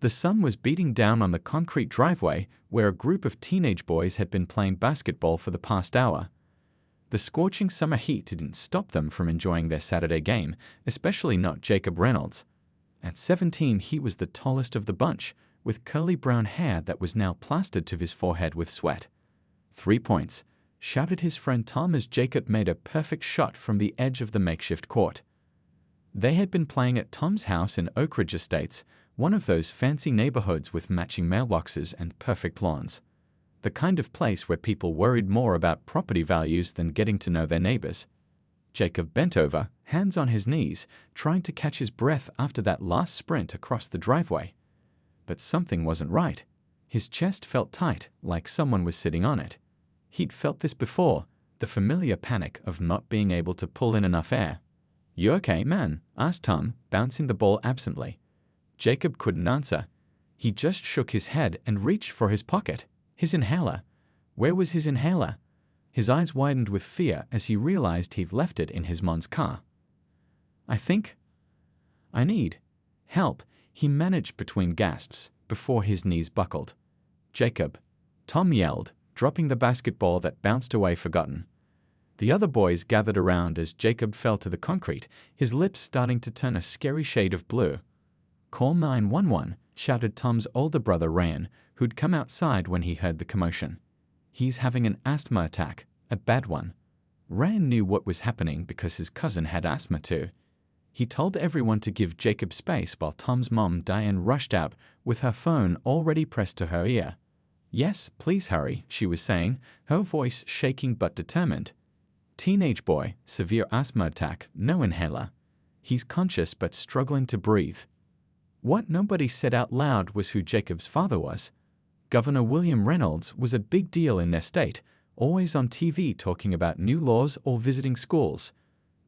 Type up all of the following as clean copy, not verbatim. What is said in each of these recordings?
The sun was beating down on the concrete driveway where a group of teenage boys had been playing basketball for the past hour. The scorching summer heat didn't stop them from enjoying their Saturday game, especially not Jacob Reynolds. At 17, he was the tallest of the bunch, with curly brown hair that was now plastered to his forehead with sweat. 3 points, shouted his friend Tom as Jacob made a perfect shot from the edge of the makeshift court. They had been playing at Tom's house in Oak Ridge Estates, one of those fancy neighborhoods with matching mailboxes and perfect lawns. The kind of place where people worried more about property values than getting to know their neighbors. Jacob bent over, hands on his knees, trying to catch his breath after that last sprint across the driveway. But something wasn't right. His chest felt tight, like someone was sitting on it. He'd felt this before, the familiar panic of not being able to pull in enough air. "You okay, man?" asked Tom, bouncing the ball absently. Jacob couldn't answer. He just shook his head and reached for his pocket. His inhaler. Where was his inhaler? His eyes widened with fear as he realized he'd left it in his mom's car. I need help," he managed between gasps before his knees buckled. "Jacob," Tom yelled, dropping the basketball that bounced away forgotten. The other boys gathered around as Jacob fell to the concrete, his lips starting to turn a scary shade of blue. "Call 911, shouted Tom's older brother Ryan, who'd come outside when he heard the commotion. "He's having an asthma attack, a bad one." Ryan knew what was happening because his cousin had asthma too. He told everyone to give Jacob space while Tom's mom Diane rushed out with her phone already pressed to her ear. "Yes, please hurry," she was saying, her voice shaking but determined. "Teenage boy, severe asthma attack, no inhaler. He's conscious but struggling to breathe." What nobody said out loud was who Jacob's father was. Governor William Reynolds was a big deal in their state, always on TV talking about new laws or visiting schools.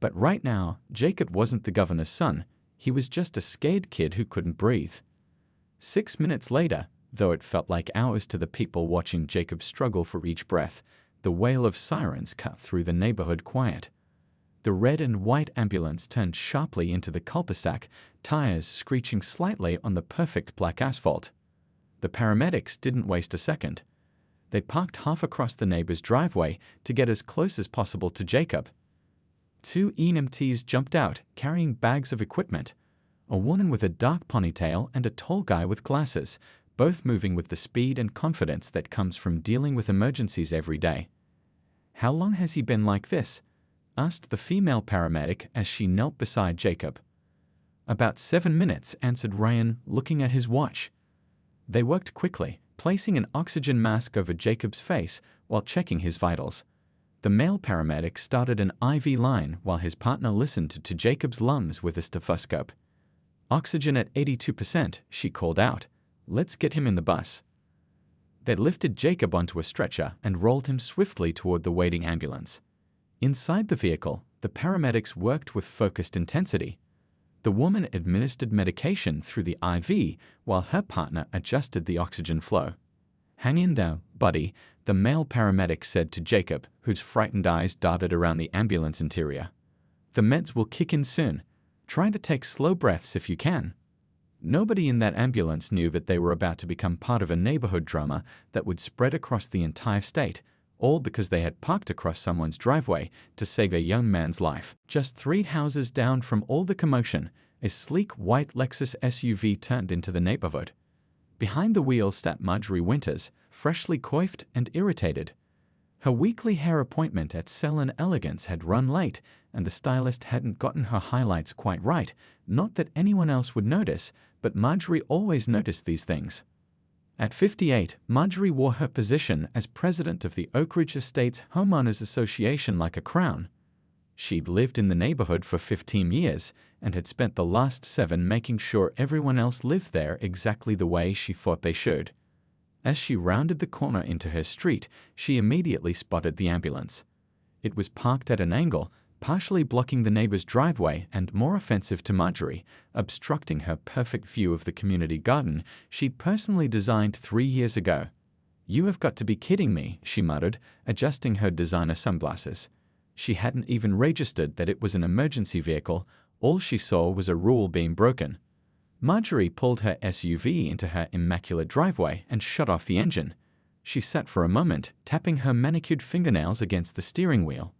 But right now, Jacob wasn't the governor's son. He was just a scared kid who couldn't breathe. 6 minutes later, though it felt like hours to the people watching Jacob struggle for each breath, the wail of sirens cut through the neighborhood quiet. The red and white ambulance turned sharply into the cul-de-sac, tires screeching slightly on the perfect black asphalt. The paramedics didn't waste a second. They parked half across the neighbor's driveway to get as close as possible to Jacob. 2 EMTs jumped out, carrying bags of equipment. A woman with a dark ponytail and a tall guy with glasses, both moving with the speed and confidence that comes from dealing with emergencies every day. "How long has he been like this?" asked the female paramedic as she knelt beside Jacob. "About 7 minutes," answered Ryan, looking at his watch. They worked quickly, placing an oxygen mask over Jacob's face while checking his vitals. The male paramedic started an IV line while his partner listened to Jacob's lungs with a stethoscope. "Oxygen at 82%, she called out. "Let's get him in the bus." They lifted Jacob onto a stretcher and rolled him swiftly toward the waiting ambulance. Inside the vehicle, the paramedics worked with focused intensity. The woman administered medication through the IV while her partner adjusted the oxygen flow. "Hang in there, buddy," the male paramedic said to Jacob, whose frightened eyes darted around the ambulance interior. "The meds will kick in soon. Try to take slow breaths if you can." Nobody in that ambulance knew that they were about to become part of a neighborhood drama that would spread across the entire state, all because they had parked across someone's driveway to save a young man's life. Just 3 houses down from all the commotion, a sleek white Lexus SUV turned into the neighborhood. Behind the wheel sat Marjorie Winters, freshly coiffed and irritated. Her weekly hair appointment at Salon Elegance had run late, and the stylist hadn't gotten her highlights quite right. Not that anyone else would notice, but Marjorie always noticed these things. At 58, Marjorie wore her position as president of the Oak Ridge Estates Homeowners Association like a crown. She'd lived in the neighborhood for 15 years and had spent the last 7 making sure everyone else lived there exactly the way she thought they should. As she rounded the corner into her street, she immediately spotted the ambulance. It was parked at an angle, partially blocking the neighbor's driveway and, more offensive to Marjorie, obstructing her perfect view of the community garden she'd personally designed 3 years ago. "You have got to be kidding me," she muttered, adjusting her designer sunglasses. She hadn't even registered that it was an emergency vehicle. All she saw was a rule being broken. Marjorie pulled her SUV into her immaculate driveway and shut off the engine. She sat for a moment, tapping her manicured fingernails against the steering wheel.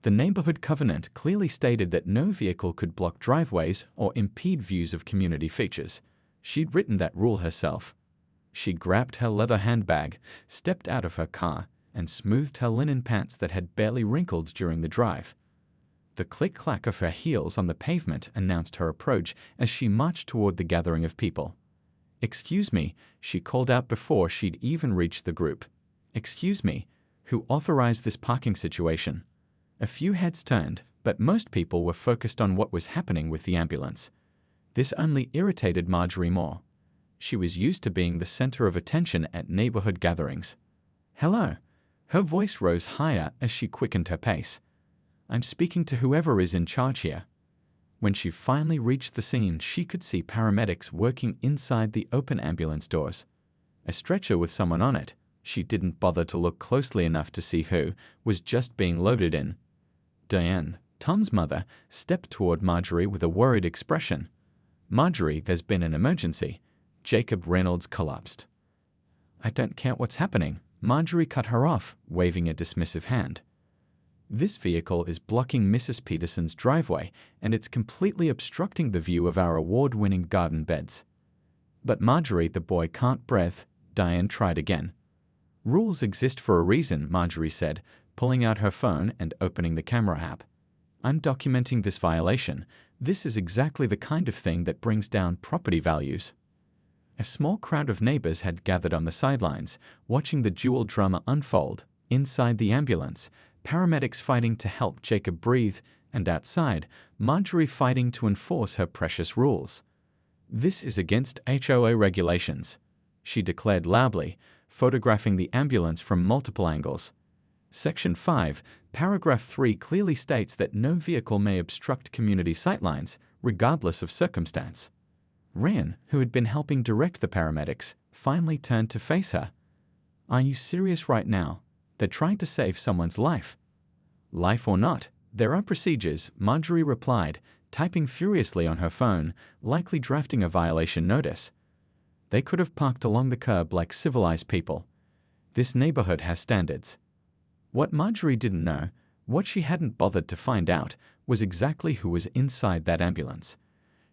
The neighborhood covenant clearly stated that no vehicle could block driveways or impede views of community features. She'd written that rule herself. She grabbed her leather handbag, stepped out of her car, and smoothed her linen pants that had barely wrinkled during the drive. The click-clack of her heels on the pavement announced her approach as she marched toward the gathering of people. "Excuse me," she called out before she'd even reached the group. "Excuse me, who authorized this parking situation?" A few heads turned, but most people were focused on what was happening with the ambulance. This only irritated Marjorie more. She was used to being the center of attention at neighborhood gatherings. "Hello." Her voice rose higher as she quickened her pace. "I'm speaking to whoever is in charge here." When she finally reached the scene, she could see paramedics working inside the open ambulance doors. A stretcher with someone on it, she didn't bother to look closely enough to see who, was just being loaded in. Diane, Tom's mother, stepped toward Marjorie with a worried expression. "Marjorie, there's been an emergency." Jacob Reynolds collapsed. "I don't care what's happening." Marjorie cut her off, waving a dismissive hand. "This vehicle is blocking Mrs. Peterson's driveway, and it's completely obstructing the view of our award-winning garden beds." "But Marjorie, the boy can't breathe." Diane tried again. "Rules exist for a reason," Marjorie said, pulling out her phone and opening the camera app. "I'm documenting this violation. This is exactly the kind of thing that brings down property values." A small crowd of neighbors had gathered on the sidelines, watching the dual drama unfold. Inside the ambulance, paramedics fighting to help Jacob breathe, and outside, Marjorie fighting to enforce her precious rules. "This is against HOA regulations," she declared loudly, photographing the ambulance from multiple angles. Section 5, Paragraph 3 clearly states that no vehicle may obstruct community sightlines, regardless of circumstance. Ryan, who had been helping direct the paramedics, finally turned to face her. "Are you serious right now? They're trying to save someone's life." "Life or not, there are procedures," Marjorie replied, typing furiously on her phone, likely drafting a violation notice. "They could have parked along the curb like civilized people. This neighborhood has standards." What Marjorie didn't know, what she hadn't bothered to find out, was exactly who was inside that ambulance.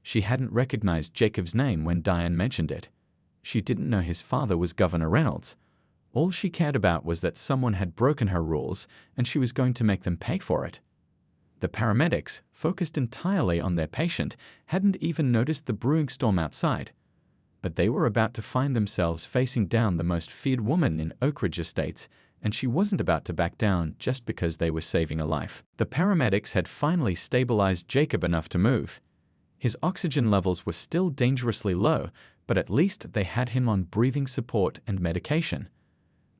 She hadn't recognized Jacob's name when Diane mentioned it. She didn't know his father was Governor Reynolds. All she cared about was that someone had broken her rules, and she was going to make them pay for it. The paramedics, focused entirely on their patient, hadn't even noticed the brewing storm outside. But they were about to find themselves facing down the most feared woman in Oak Ridge Estates, and she wasn't about to back down just because they were saving a life. The paramedics had finally stabilized Jacob enough to move. His oxygen levels were still dangerously low, but at least they had him on breathing support and medication.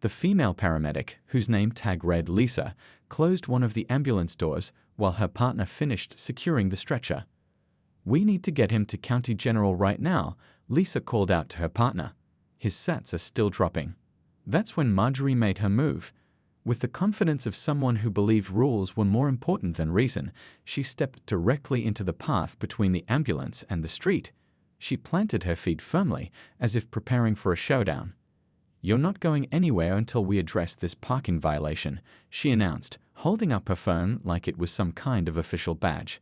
The female paramedic, whose name tag read Lisa, closed one of the ambulance doors while her partner finished securing the stretcher. "We need to get him to County General right now," Lisa called out to her partner. "His sats are still dropping." That's when Marjorie made her move. With the confidence of someone who believed rules were more important than reason, she stepped directly into the path between the ambulance and the street. She planted her feet firmly, as if preparing for a showdown. "You're not going anywhere until we address this parking violation," she announced, holding up her phone like it was some kind of official badge.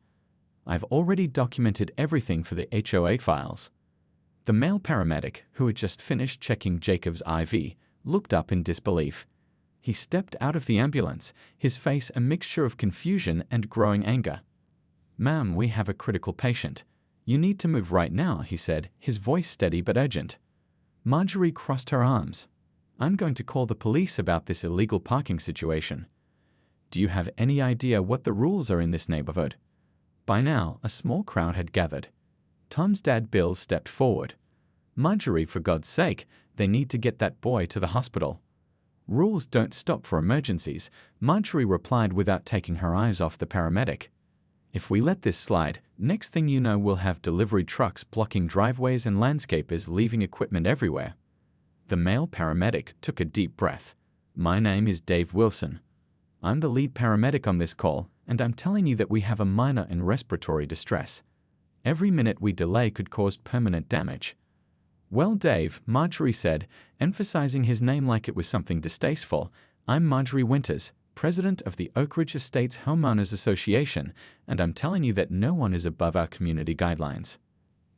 "I've already documented everything for the HOA files." The male paramedic, who had just finished checking Jacob's IV, looked up in disbelief. He stepped out of the ambulance, his face a mixture of confusion and growing anger. "Ma'am, we have a critical patient. You need to move right now," he said, his voice steady but urgent. Marjorie crossed her arms. "I'm going to call the police about this illegal parking situation." "Do you have any idea what the rules are in this neighborhood?" By now, a small crowd had gathered. Tom's dad, Bill, stepped forward. "Marjorie, for God's sake, they need to get that boy to the hospital." "Rules don't stop for emergencies," Marjorie replied without taking her eyes off the paramedic. "If we let this slide, next thing you know we'll have delivery trucks blocking driveways and landscapers leaving equipment everywhere." The male paramedic took a deep breath. "My name is Dave Wilson. I'm the lead paramedic on this call, and I'm telling you that we have a minor in respiratory distress." Every minute we delay could cause permanent damage. Well, Dave, Marjorie said, emphasizing his name like it was something distasteful, I'm Marjorie Winters, president of the Oak Ridge Estates Homeowners Association, and I'm telling you that no one is above our community guidelines.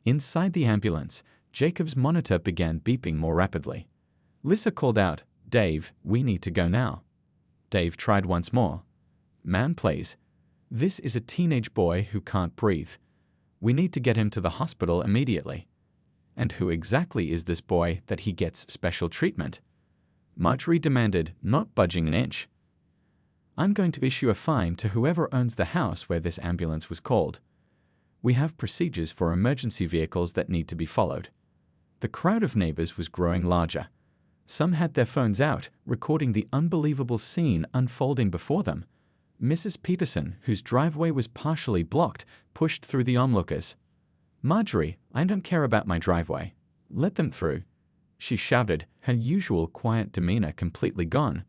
Inside the ambulance, Jacob's monitor began beeping more rapidly. Lisa called out, Dave, we need to go now. Dave tried once more. Ma'am, please. This is a teenage boy who can't breathe. We need to get him to the hospital immediately. And who exactly is this boy that he gets special treatment? Marjorie demanded, not budging an inch. I'm going to issue a fine to whoever owns the house where this ambulance was called. We have procedures for emergency vehicles that need to be followed. The crowd of neighbors was growing larger. Some had their phones out, recording the unbelievable scene unfolding before them. Mrs. Peterson, whose driveway was partially blocked, pushed through the onlookers. Marjorie, I don't care about my driveway. Let them through, she shouted, her usual quiet demeanor completely gone.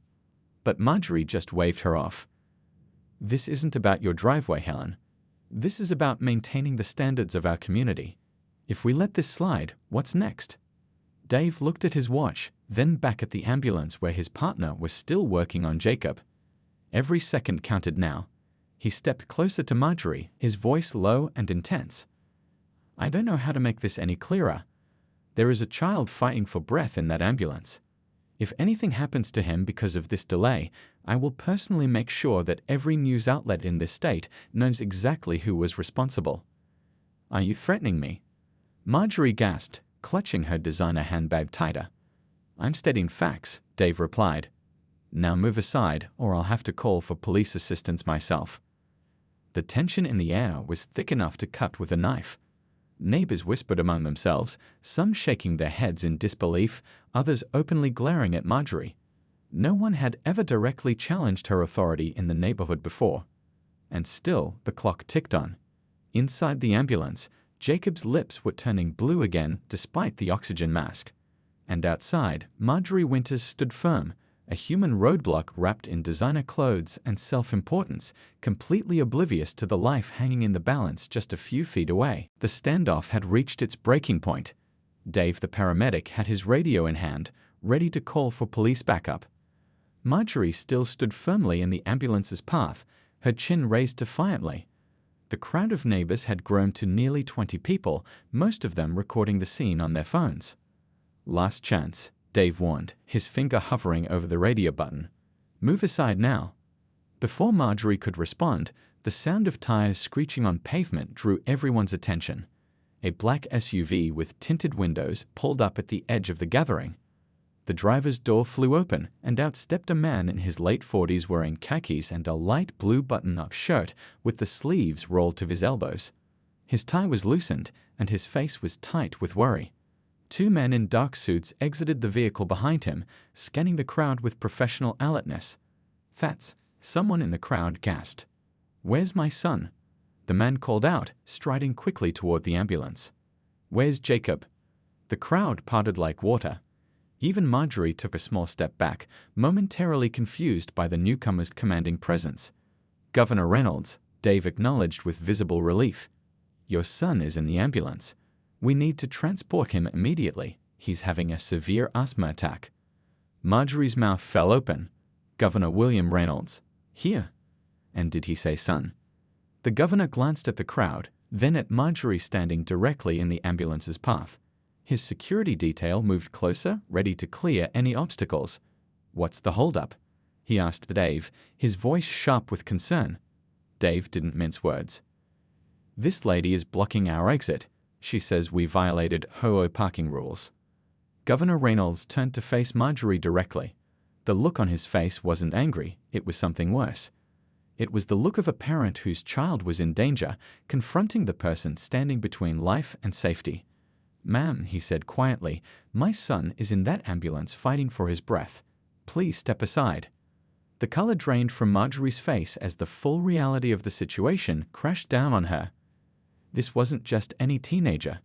But Marjorie just waved her off. This isn't about your driveway, Helen. This is about maintaining the standards of our community. If we let this slide, what's next? Dave looked at his watch, then back at the ambulance where his partner was still working on Jacob. Every second counted now. He stepped closer to Marjorie, his voice low and intense. I don't know how to make this any clearer. There is a child fighting for breath in that ambulance. If anything happens to him because of this delay, I will personally make sure that every news outlet in this state knows exactly who was responsible. Are you threatening me? Marjorie gasped, clutching her designer handbag tighter. I'm stating facts, Dave replied. Now move aside, or I'll have to call for police assistance myself. The tension in the air was thick enough to cut with a knife. Neighbors whispered among themselves, some shaking their heads in disbelief, others openly glaring at Marjorie. No one had ever directly challenged her authority in the neighborhood before. And still the clock ticked on. Inside the ambulance, Jacob's lips were turning blue again despite the oxygen mask. And outside, Marjorie Winters stood firm, a human roadblock wrapped in designer clothes and self-importance, completely oblivious to the life hanging in the balance just a few feet away. The standoff had reached its breaking point. Dave, the paramedic, had his radio in hand, ready to call for police backup. Marjorie still stood firmly in the ambulance's path, her chin raised defiantly. The crowd of neighbors had grown to nearly 20 people, most of them recording the scene on their phones. Last chance, Dave warned, his finger hovering over the radio button. Move aside now. Before Marjorie could respond, the sound of tires screeching on pavement drew everyone's attention. A black SUV with tinted windows pulled up at the edge of the gathering. The driver's door flew open, and out stepped a man in his late 40s wearing khakis and a light blue button-up shirt with the sleeves rolled to his elbows. His tie was loosened, and his face was tight with worry. Two men in dark suits exited the vehicle behind him, scanning the crowd with professional alertness. That's, someone in the crowd gasped. Where's my son? The man called out, striding quickly toward the ambulance. Where's Jacob? The crowd parted like water. Even Marjorie took a small step back, momentarily confused by the newcomer's commanding presence. Governor Reynolds, Dave acknowledged with visible relief. Your son is in the ambulance. We need to transport him immediately. He's having a severe asthma attack. Marjorie's mouth fell open. Governor William Reynolds. Here. And did he say son? The governor glanced at the crowd, then at Marjorie standing directly in the ambulance's path. His security detail moved closer, ready to clear any obstacles. What's the holdup? He asked Dave, his voice sharp with concern. Dave didn't mince words. This lady is blocking our exit. She says we violated HOA parking rules. Governor Reynolds turned to face Marjorie directly. The look on his face wasn't angry, it was something worse. It was the look of a parent whose child was in danger, confronting the person standing between life and safety. Ma'am, he said quietly, my son is in that ambulance fighting for his breath. Please step aside. The color drained from Marjorie's face as the full reality of the situation crashed down on her. This wasn't just any teenager.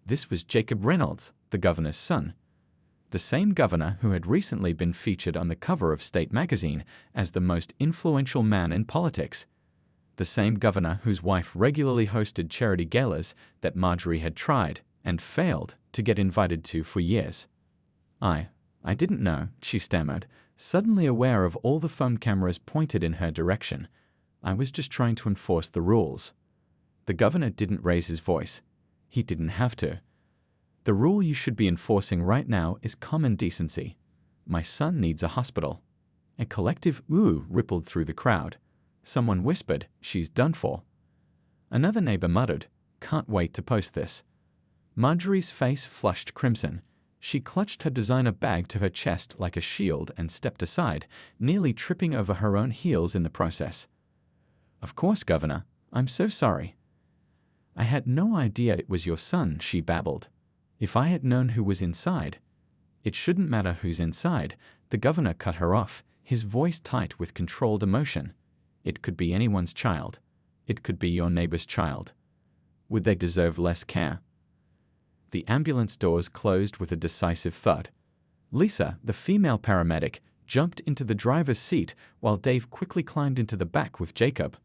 This was Jacob Reynolds, the governor's son. The same governor who had recently been featured on the cover of State magazine as the most influential man in politics. the same governor whose wife regularly hosted charity galas that Marjorie had tried and failed to get invited to for years. I didn't know, she stammered, suddenly aware of all the phone cameras pointed in her direction. I was just trying to enforce the rules. The governor didn't raise his voice. He didn't have to. The rule you should be enforcing right now is common decency. My son needs a hospital. A collective ooh rippled through the crowd. Someone whispered, she's done for. Another neighbor muttered, can't wait to post this. Marjorie's face flushed crimson. She clutched her designer bag to her chest like a shield and stepped aside, nearly tripping over her own heels in the process. Of course, Governor. I'm so sorry. I had no idea it was your son, she babbled. If I had known who was inside. It shouldn't matter who's inside. The governor cut her off, his voice tight with controlled emotion. It could be anyone's child. It could be your neighbor's child. Would they deserve less care? The ambulance doors closed with a decisive thud. Lisa, the female paramedic, jumped into the driver's seat while Dave quickly climbed into the back with Jacob.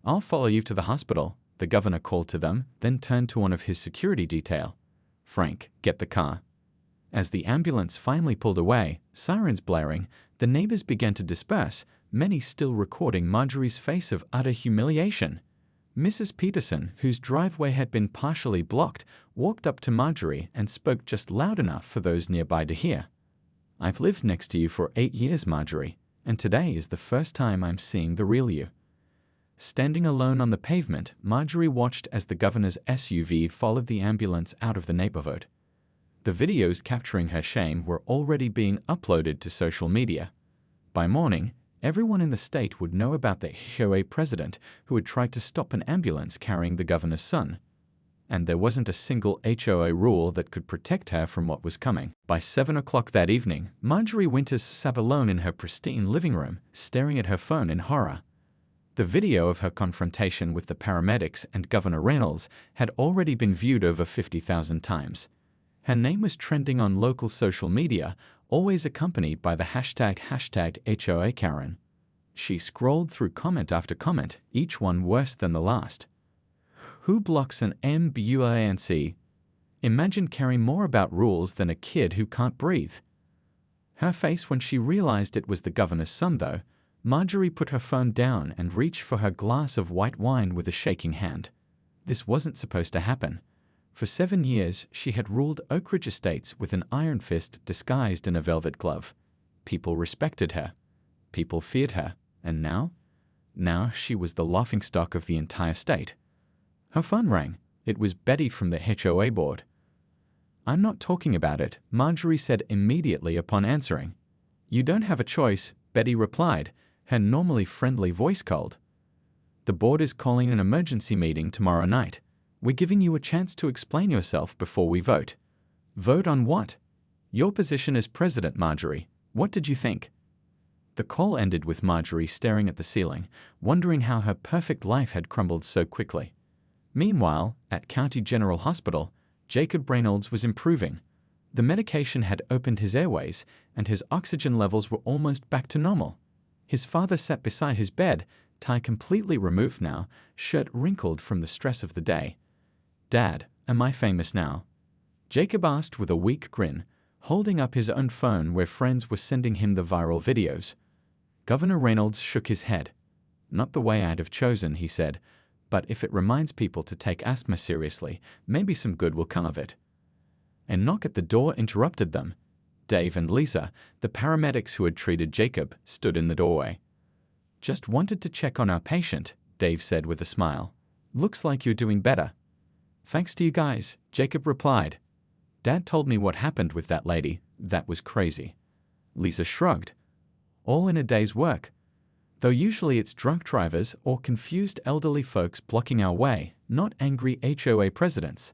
I'll follow you to the hospital, the governor called to them, then turned to one of his security detail. Frank, get the car. As the ambulance finally pulled away, sirens blaring, the neighbors began to disperse, many still recording Marjorie's face of utter humiliation. Mrs. Peterson, whose driveway had been partially blocked, walked up to Marjorie and spoke just loud enough for those nearby to hear. I've lived next to you for 8 years, Marjorie, and today is the first time I'm seeing the real you. Standing alone on the pavement, Marjorie watched as the governor's SUV followed the ambulance out of the neighborhood. The videos capturing her shame were already being uploaded to social media. By morning, everyone in the state would know about the HOA president who had tried to stop an ambulance carrying the governor's son. And there wasn't a single HOA rule that could protect her from what was coming. By 7 o'clock that evening, Marjorie Winters sat alone in her pristine living room, staring at her phone in horror. The video of her confrontation with the paramedics and Governor Reynolds had already been viewed over 50,000 times. Her name was trending on local social media, always accompanied by the hashtag HOA Karen. She scrolled through comment after comment, each one worse than the last. Who blocks an ambulance? Imagine caring more about rules than a kid who can't breathe. Her face when she realized it was the governor's son, though. Marjorie put her phone down and reached for her glass of white wine with a shaking hand. This wasn't supposed to happen. For 7 years, she had ruled Oak Ridge Estates with an iron fist disguised in a velvet glove. People respected her. People feared her. And now? Now she was the laughingstock of the entire state. Her phone rang. It was Betty from the HOA board. I'm not talking about it, Marjorie said immediately upon answering. You don't have a choice, Betty replied, her normally friendly voice cold. The board is calling an emergency meeting tomorrow night. We're giving you a chance to explain yourself before we vote. Vote on what? Your position as president, Marjorie. What did you think? The call ended with Marjorie staring at the ceiling, wondering how her perfect life had crumbled so quickly. Meanwhile, at County General Hospital, Jacob Reynolds was improving. The medication had opened his airways, and his oxygen levels were almost back to normal. His father sat beside his bed, tie completely removed now, shirt wrinkled from the stress of the day. Dad, am I famous now? Jacob asked with a weak grin, holding up his own phone where friends were sending him the viral videos. Governor Reynolds shook his head. Not the way I'd have chosen, he said, but if it reminds people to take asthma seriously, maybe some good will come of it. A knock at the door interrupted them. Dave and Lisa, the paramedics who had treated Jacob, stood in the doorway. Just wanted to check on our patient, Dave said with a smile. Looks like you're doing better. Thanks to you guys, Jacob replied. Dad told me what happened with that lady. That was crazy. Lisa shrugged. All in a day's work. Though usually it's drunk drivers or confused elderly folks blocking our way, not angry HOA presidents.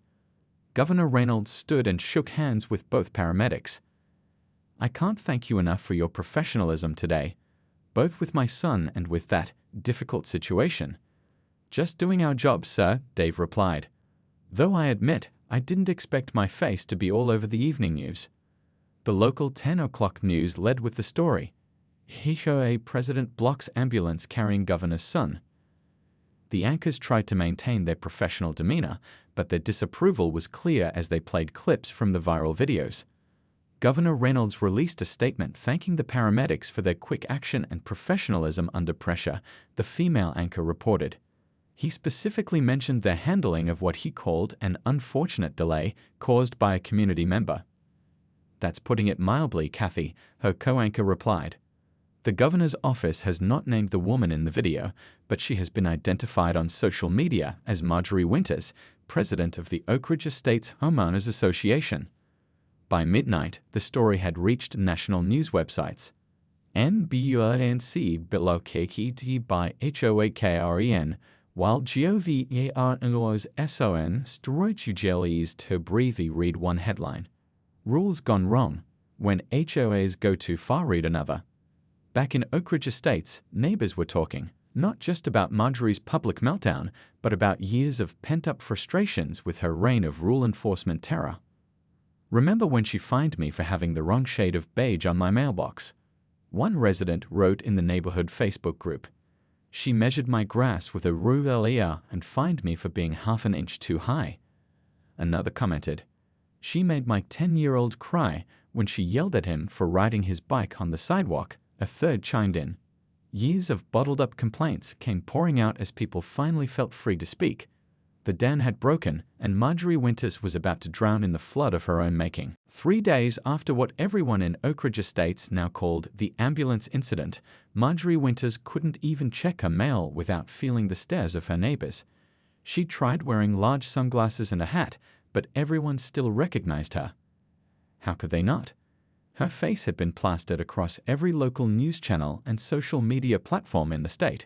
Governor Reynolds stood and shook hands with both paramedics. I can't thank you enough for your professionalism today, both with my son and with that difficult situation. Just doing our job, sir, Dave replied. Though I admit I didn't expect my face to be all over the evening news. The local 10 o'clock news led with the story. HOA president blocks ambulance carrying governor's son. The anchors tried to maintain their professional demeanor, but their disapproval was clear as they played clips from the viral videos. Governor Reynolds released a statement thanking the paramedics for their quick action and professionalism under pressure, the female anchor reported. He specifically mentioned their handling of what he called an unfortunate delay caused by a community member. "That's putting it mildly, Kathy," her co-anchor replied. The governor's office has not named the woman in the video, but she has been identified on social media as Marjorie Winters, president of the Oak Ridge Estates Homeowners Association. By midnight, the story had reached national news websites. MBUNC below KKT by HOAKREN, while GOVERNOS SON Storage to breathe read one headline. Rules gone wrong. When HOAs go too far read another. Back in Oak Ridge Estates, neighbors were talking, not just about Marjorie's public meltdown, but about years of pent-up frustrations with her reign of rule enforcement terror. "Remember when she fined me for having the wrong shade of beige on my mailbox?" One resident wrote in the neighborhood Facebook group. "She measured my grass with a ruler and fined me for being half an inch too high." Another commented, "She made my 10-year-old cry when she yelled at him for riding his bike on the sidewalk." A third chimed in. Years of bottled-up complaints came pouring out as people finally felt free to speak. The dam had broken, and Marjorie Winters was about to drown in the flood of her own making. 3 days after what everyone in Oak Ridge Estates now called the ambulance incident, Marjorie Winters couldn't even check her mail without feeling the stares of her neighbors. She tried wearing large sunglasses and a hat, but everyone still recognized her. How could they not? Her face had been plastered across every local news channel and social media platform in the state.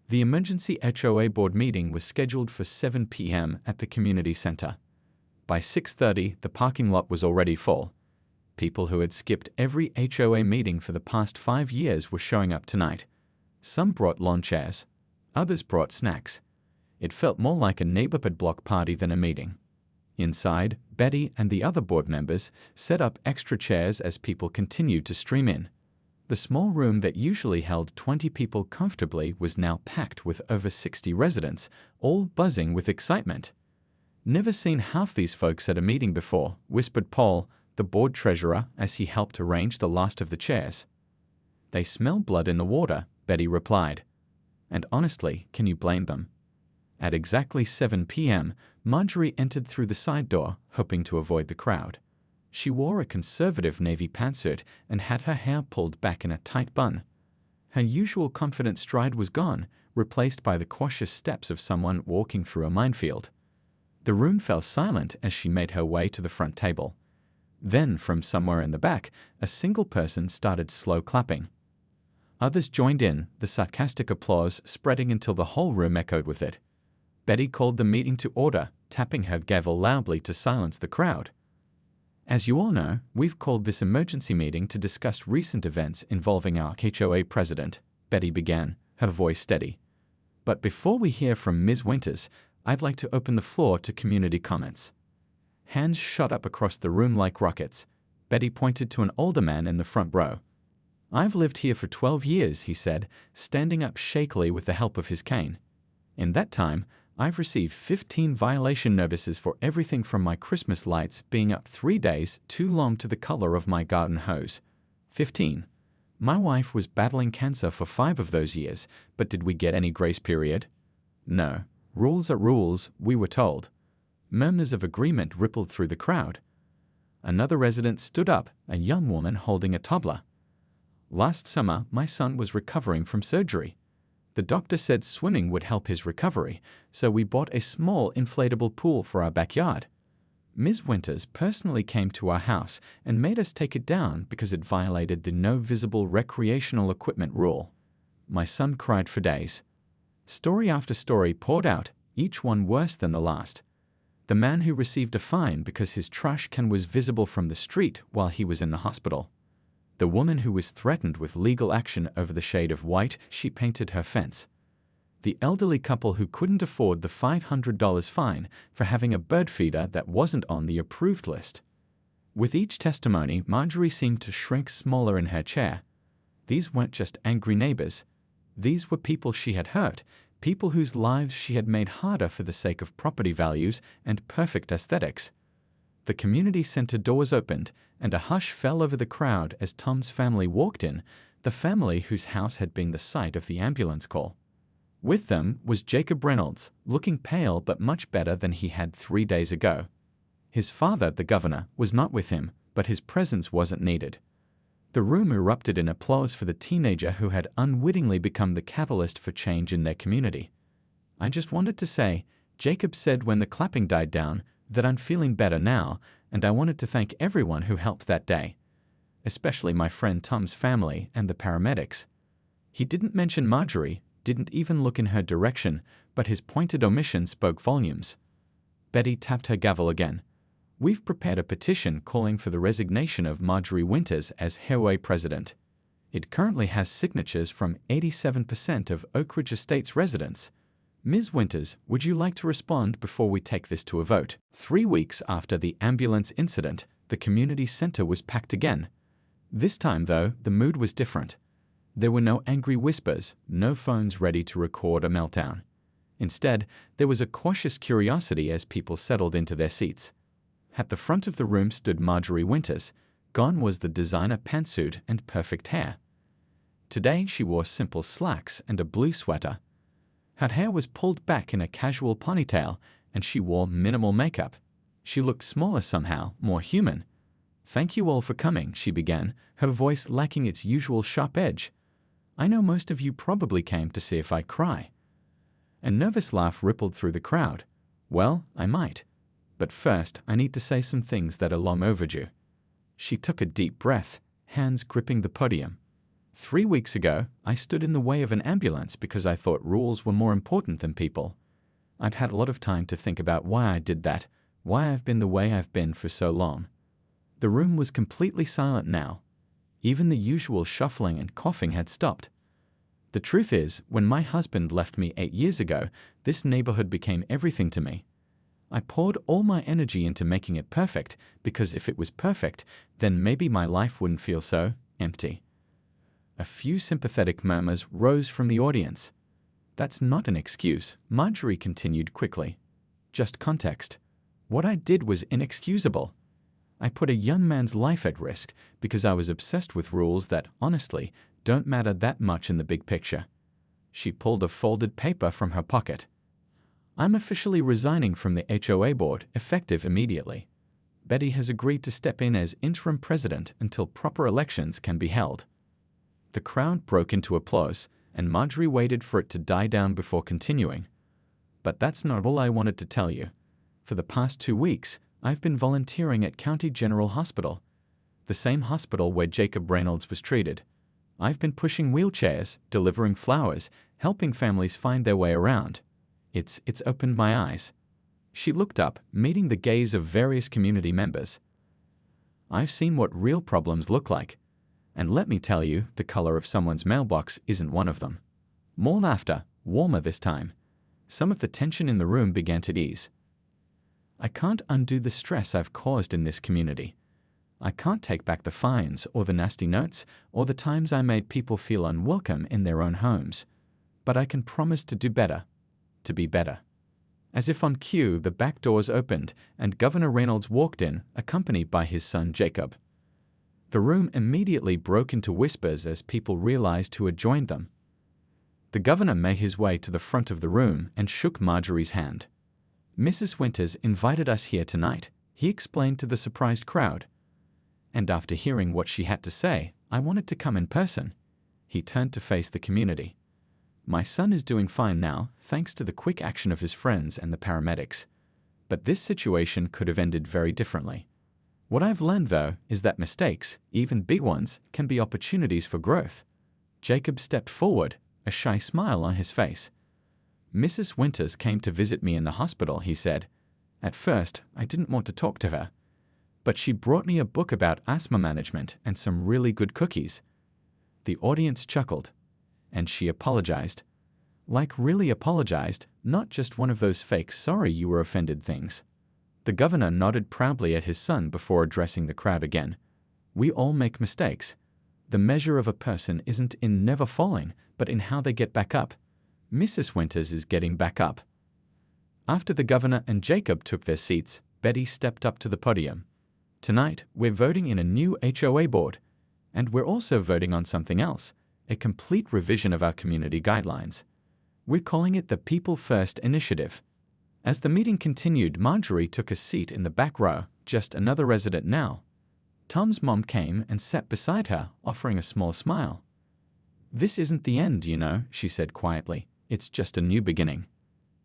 The emergency HOA board meeting was scheduled for 7 p.m. at the community center. By 6:30, the parking lot was already full. People who had skipped every HOA meeting for the past 5 years were showing up tonight. Some brought lawn chairs. Others brought snacks. It felt more like a neighborhood block party than a meeting. Inside, Betty and the other board members set up extra chairs as people continued to stream in. The small room that usually held 20 people comfortably was now packed with over 60 residents, all buzzing with excitement. "Never seen half these folks at a meeting before," whispered Paul, the board treasurer, as he helped arrange the last of the chairs. "They smell blood in the water," Betty replied. And honestly, can you blame them? At exactly 7 p.m., Marjorie entered through the side door, hoping to avoid the crowd. She wore a conservative navy pantsuit and had her hair pulled back in a tight bun. Her usual confident stride was gone, replaced by the cautious steps of someone walking through a minefield. The room fell silent as she made her way to the front table. Then, from somewhere in the back, a single person started slow clapping. Others joined in, the sarcastic applause spreading until the whole room echoed with it. Betty called the meeting to order, tapping her gavel loudly to silence the crowd. "As you all know, we've called this emergency meeting to discuss recent events involving our HOA president," Betty began, her voice steady. "But before we hear from Ms. Winters, I'd like to open the floor to community comments." Hands shot up across the room like rockets. Betty pointed to an older man in the front row. "I've lived here for 12 years, he said, standing up shakily with the help of his cane. "In that time, I've received 15 violation notices for everything from my Christmas lights being up 3 days too long to the color of my garden hose. 15. My wife was battling cancer for 5 of those years, but did we get any grace period? No. Rules are rules, we were told." Murmurs of agreement rippled through the crowd. Another resident stood up, a young woman holding a toddler. "Last summer, my son was recovering from surgery. The doctor said swimming would help his recovery, so we bought a small inflatable pool for our backyard. Ms. Winters personally came to our house and made us take it down because it violated the no visible recreational equipment rule. My son cried for days." Story after story poured out, each one worse than the last. The man who received a fine because his trash can was visible from the street while he was in the hospital. The woman who was threatened with legal action over the shade of white she painted her fence. The elderly couple who couldn't afford the $500 fine for having a bird feeder that wasn't on the approved list. With each testimony, Marjorie seemed to shrink smaller in her chair. These weren't just angry neighbors. These were people she had hurt, people whose lives she had made harder for the sake of property values and perfect aesthetics. The community center doors opened, and a hush fell over the crowd as Tom's family walked in, the family whose house had been the site of the ambulance call. With them was Jacob Reynolds, looking pale but much better than he had 3 days ago. His father, the governor, was not with him, but his presence wasn't needed. The room erupted in applause for the teenager who had unwittingly become the catalyst for change in their community. "I just wanted to say," Jacob said when the clapping died down, "that I'm feeling better now, and I wanted to thank everyone who helped that day, especially my friend Tom's family and the paramedics." He didn't mention Marjorie, didn't even look in her direction, but his pointed omission spoke volumes. Betty tapped her gavel again. "We've prepared a petition calling for the resignation of Marjorie Winters as HOA president. It currently has signatures from 87% of Oak Ridge Estates residents. Ms. Winters, would you like to respond before we take this to a vote?" 3 weeks after the ambulance incident, the community center was packed again. This time, though, the mood was different. There were no angry whispers, no phones ready to record a meltdown. Instead, there was a cautious curiosity as people settled into their seats. At the front of the room stood Marjorie Winters. Gone was the designer pantsuit and perfect hair. Today she wore simple slacks and a blue sweater. Her hair was pulled back in a casual ponytail, and she wore minimal makeup. She looked smaller somehow, more human. "Thank you all for coming," she began, her voice lacking its usual sharp edge. "I know most of you probably came to see if I cry." A nervous laugh rippled through the crowd. "Well, I might. But first, I need to say some things that are long overdue." She took a deep breath, hands gripping the podium. 3 weeks ago, I stood in the way of an ambulance because I thought rules were more important than people. I'd had a lot of time to think about why I did that, why I've been the way I've been for so long. The room was completely silent now. Even the usual shuffling and coughing had stopped. The truth is, when my husband left me 8 years ago, this neighborhood became everything to me. I poured all my energy into making it perfect, because if it was perfect, then maybe my life wouldn't feel so empty. A few sympathetic murmurs rose from the audience. "That's not an excuse," Marjorie continued quickly. "Just context. What I did was inexcusable. I put a young man's life at risk because I was obsessed with rules that, honestly, don't matter that much in the big picture." She pulled a folded paper from her pocket. "I'm officially resigning from the HOA board, effective immediately. Betty has agreed to step in as interim president until proper elections can be held." The crowd broke into applause, and Marjorie waited for it to die down before continuing. "But that's not all I wanted to tell you. For the past 2 weeks, I've been volunteering at County General Hospital, the same hospital where Jacob Reynolds was treated. I've been pushing wheelchairs, delivering flowers, helping families find their way around. It's opened my eyes." She looked up, meeting the gaze of various community members. "I've seen what real problems look like. And let me tell you, the color of someone's mailbox isn't one of them." More laughter, warmer this time. Some of the tension in the room began to ease. "I can't undo the stress I've caused in this community. I can't take back the fines or the nasty notes or the times I made people feel unwelcome in their own homes. But I can promise to do better, to be better." As if on cue, the back doors opened, and Governor Reynolds walked in, accompanied by his son Jacob. The room immediately broke into whispers as people realized who had joined them. The governor made his way to the front of the room and shook Marjorie's hand. "Mrs. Winters invited us here tonight," he explained to the surprised crowd. "And after hearing what she had to say, I wanted to come in person." He turned to face the community. "My son is doing fine now, thanks to the quick action of his friends and the paramedics. But this situation could have ended very differently. What I've learned, though, is that mistakes, even big ones, can be opportunities for growth." Jacob stepped forward, a shy smile on his face. "Mrs. Winters came to visit me in the hospital," he said. "At first, I didn't want to talk to her. But she brought me a book about asthma management and some really good cookies." The audience chuckled. "And she apologized." Like really apologized, not just one of those fake "sorry you were offended" things. The governor nodded proudly at his son before addressing the crowd again. "We all make mistakes. The measure of a person isn't in never falling, but in how they get back up. Mrs. Winters is getting back up. After the governor and Jacob took their seats, Betty stepped up to the podium. Tonight, we're voting in a new HOA board. And we're also voting on something else, a complete revision of our community guidelines. We're calling it the People First Initiative. As the meeting continued, Marjorie took a seat in the back row, just another resident now. Tom's mom came and sat beside her, offering a small smile. "This isn't the end, you know," she said quietly. "It's just a new beginning."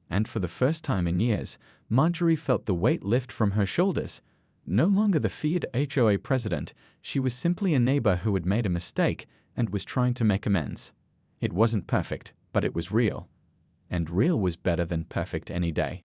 And for the first time in years, Marjorie felt the weight lift from her shoulders. No longer the feared HOA president, she was simply a neighbor who had made a mistake and was trying to make amends. It wasn't perfect, but it was real. And real was better than perfect any day.